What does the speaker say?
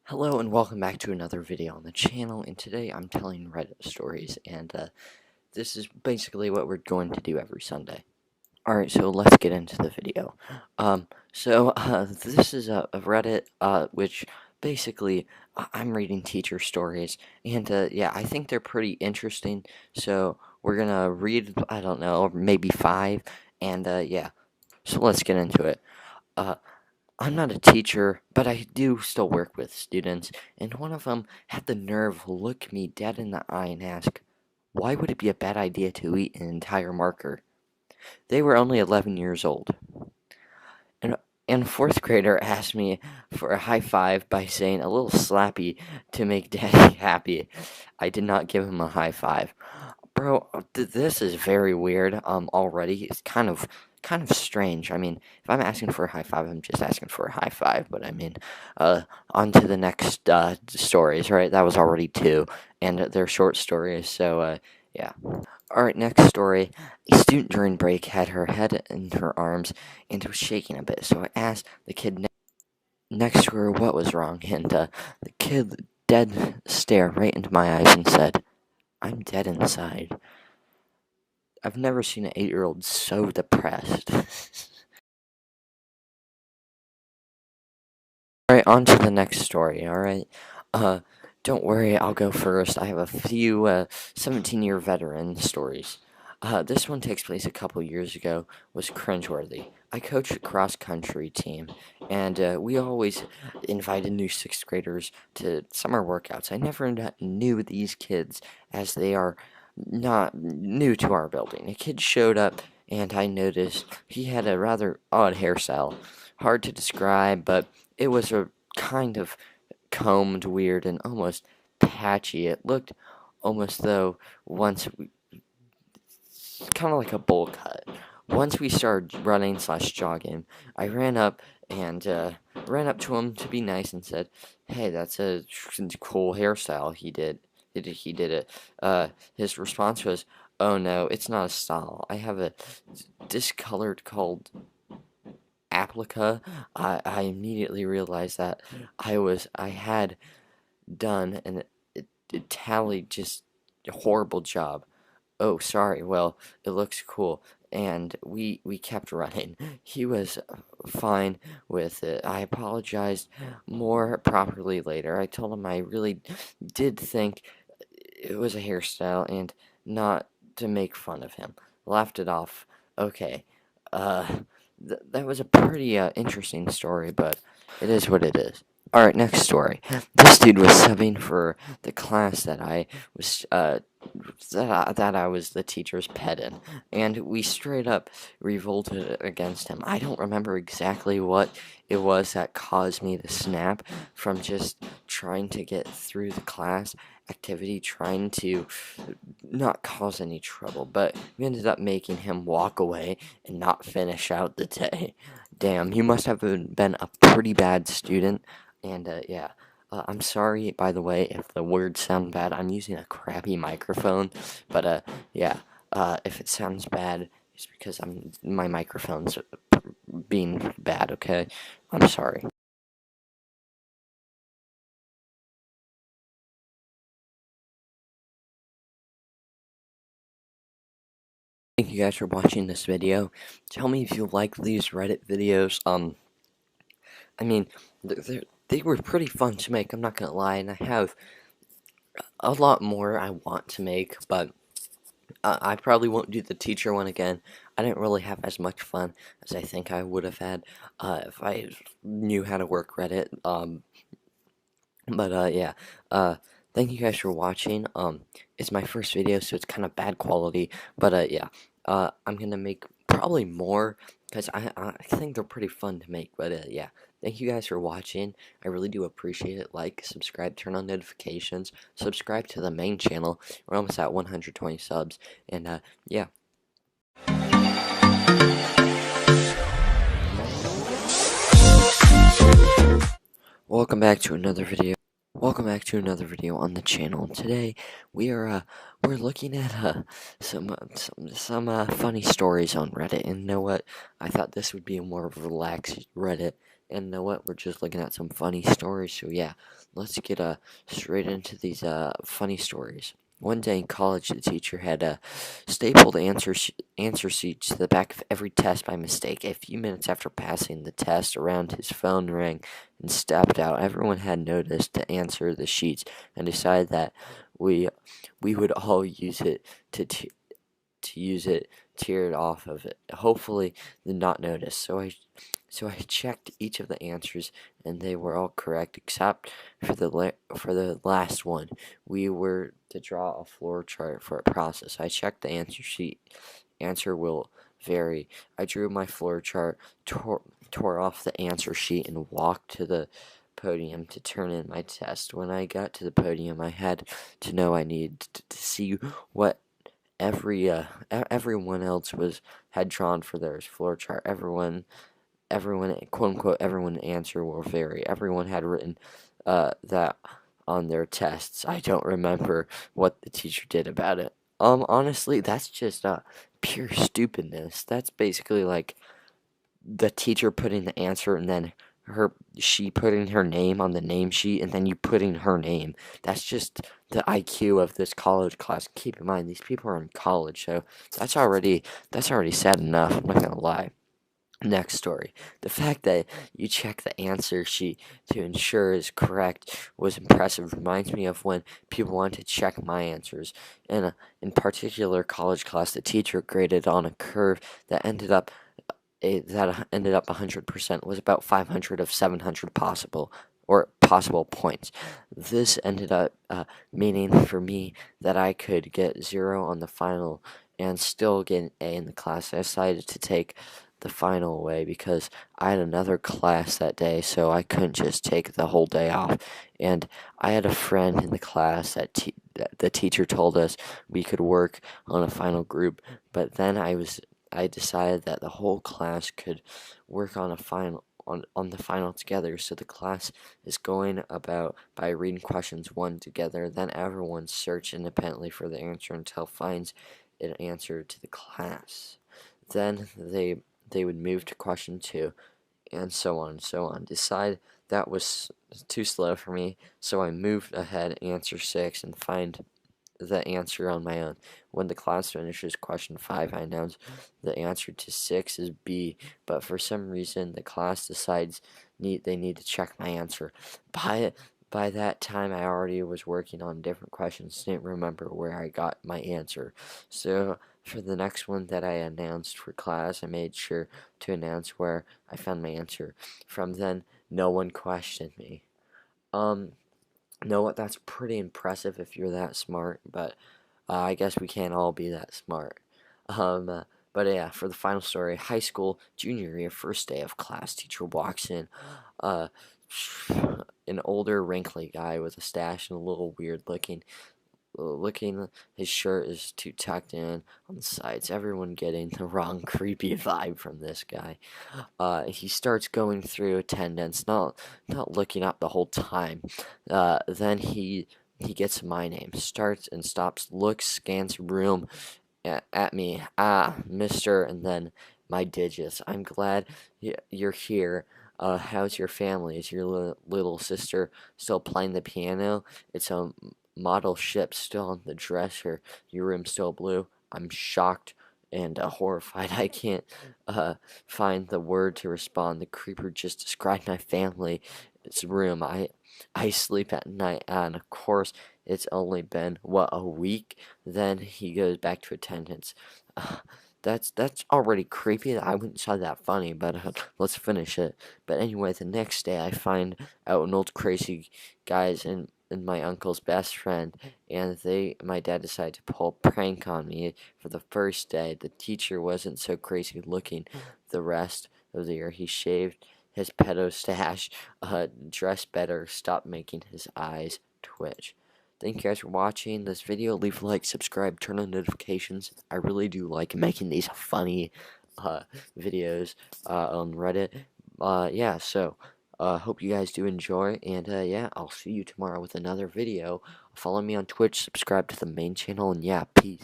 Hello and welcome back to another video on the channel, and today I'm telling Reddit stories, and this is basically what we're going to do every Sunday. Alright, so let's get into the video. This is a Reddit, which basically I'm reading teacher stories, and yeah, I think they're pretty interesting, so we're gonna read, I don't know, maybe 5, and yeah, so let's get into it. Uh, I'm not a teacher, but I do still work with students, and one of them had the nerve to look me dead in the eye and ask, why would it be a bad idea to eat an entire marker? They were only 11 years old. And, and a fourth grader asked me for a high five by saying a little slappy to make daddy happy. I did not give him a high five. Bro, this is very weird. Already it's kind of strange. I mean, if I'm asking for a high five, I'm just asking for a high five. But I mean, on to the next stories. Right, that was already 2, and they're short stories. So yeah. All right, next story. A student during break had her head in her arms and was shaking a bit. So I asked the kid next to her what was wrong, and the kid dead stared right into my eyes and said, "I'm dead inside." I've never seen an 8-year-old so depressed. Alright, on to the next story, alright? Don't worry, I'll go first. I have a few 17-year veteran stories. This one takes place a couple years ago, was cringeworthy. I coached a cross-country team, and we always invited new 6th graders to summer workouts. I never knew these kids, as they are not new to our building. A kid showed up, and I noticed he had a rather odd hairstyle. Hard to describe, but it was a kind of combed, weird, and almost patchy. It looked almost though once we, kind of like a bowl cut. Once we started running slash jogging, I ran up and ran up to him to be nice and said, "Hey, that's a cool hairstyle he did. He did it." His response was, "Oh no, it's not a style. I have a discolored called applica." I immediately realized that I had done an Italian just horrible job. "Oh, sorry. Well, it looks cool." And we kept running. He was fine with it. I apologized more properly later. I told him I really did think it was a hairstyle and not to make fun of him. Laughed it off. Okay. Uh, that was a pretty interesting story, but it is what it is. Alright, next story. This dude was subbing for the class that I was that I was the teacher's pet in, and we straight up revolted against him. I don't remember exactly what it was that caused me to snap from just trying to get through the class activity, trying to not cause any trouble, but we ended up making him walk away and not finish out the day. Damn, you must have been a pretty bad student, and yeah. I'm sorry, by the way, if the words sound bad. I'm using a crappy microphone, but yeah. If it sounds bad, it's because my microphone's being bad. Okay, I'm sorry. Thank you guys for watching this video. Tell me if you like these Reddit videos. I mean, they were pretty fun to make. I'm not gonna lie, and I have a lot more I want to make, but I probably won't do the teacher one again. I didn't really have as much fun as I think I would have had if I knew how to work Reddit. But yeah. Thank you guys for watching. It's my first video, so it's kind of bad quality. But yeah. I'm gonna make probably more because I think they're pretty fun to make. But yeah. Thank you guys for watching. I really do appreciate it. Like, subscribe, turn on notifications, subscribe to the main channel. We're almost at 120 subs. And yeah. Welcome back to another video. Welcome back to another video on the channel. Today we are we're looking at some funny stories on Reddit. And you know what? I thought this would be a more relaxed Reddit, And know what? We're just looking at some funny stories. So yeah, let's get straight into these funny stories. One day in college, the teacher had stapled answer sheets to the back of every test by mistake. A few minutes after passing the test around, his phone rang and stepped out. Everyone had noticed to answer the sheets and decided that we we would all use it to use it, tear it off of it. Hopefully, did not notice. So I checked each of the answers, and they were all correct except for the last one. We were to draw a floor chart for a process. I checked the answer sheet. Answer will vary. I drew my floor chart, tore off the answer sheet, and walked to the podium to turn in my test. When I got to the podium, I had to know I needed to see what everyone else had drawn for theirs floor chart. Everyone, quote unquote, everyone answer will vary. Everyone had written that on their tests. I don't remember what the teacher did about it. Honestly, that's just pure stupidness. That's basically like the teacher putting the answer and then she putting her name on the name sheet and then you putting her name. That's just the IQ of this college class. Keep in mind these people are in college, so that's already sad enough. I'm not gonna lie. Next story. The fact that you check the answer sheet to ensure is correct was impressive. Reminds me of when people wanted to check my answers. In particular college class, the teacher graded on a curve that ended up 100%, was about 500 of 700 possible points. This ended up meaning for me that I could get 0 on the final and still get an A in the class. I decided to take the final away because I had another class that day, so I couldn't just take the whole day off. And I had a friend in the class that the teacher told us we could work on a final group, but then I decided that the whole class could work on a final on the final together. So the class is going about by reading questions one together, then everyone search independently for the answer until finds an answer to the class. Then they would move to question two, and so on and so on. Decide that was too slow for me, so I moved ahead answer 6 and find the answer on my own. When the class finishes question 5, I announce the answer to 6 is B, but for some reason the class decides they need to check my answer. By that time, I already was working on different questions, didn't remember where I got my answer. So for the next one that I announced for class, I made sure to announce where I found my answer. From then, no one questioned me. Know what? That's pretty impressive if you're that smart, but I guess we can't all be that smart. But yeah, for the final story, high school, junior year, first day of class, teacher walks in. Uh, an older, wrinkly guy with a stash and a little weird looking. His shirt is too tucked in on the sides. Everyone getting the wrong creepy vibe from this guy. He starts going through attendance, not looking up the whole time. Then he gets my name, starts and stops, looks, scans room at me. Mister, and then my digits. I'm glad you're here. How's your family? Is your little sister still playing the piano? It's a model ship still on the dresser. Your room still blue. I'm shocked and horrified. I can't find the word to respond. The creeper just described my family's room. I sleep at night, and of course, it's only been a week. Then he goes back to attendance. That's already creepy. I wouldn't say that funny, but let's finish it. But anyway, the next day I find out an old crazy guy's and my uncle's best friend, and my dad decided to pull a prank on me for the first day. The teacher wasn't so crazy looking the rest of the year. He shaved his pedo stash, dressed better, stopped making his eyes twitch. Thank you guys for watching this video. Leave a like, subscribe, turn on notifications. I really do like making these funny videos on Reddit. Yeah, so hope you guys do enjoy, and yeah, I'll see you tomorrow with another video. Follow me on Twitch, subscribe to the main channel, and yeah, peace.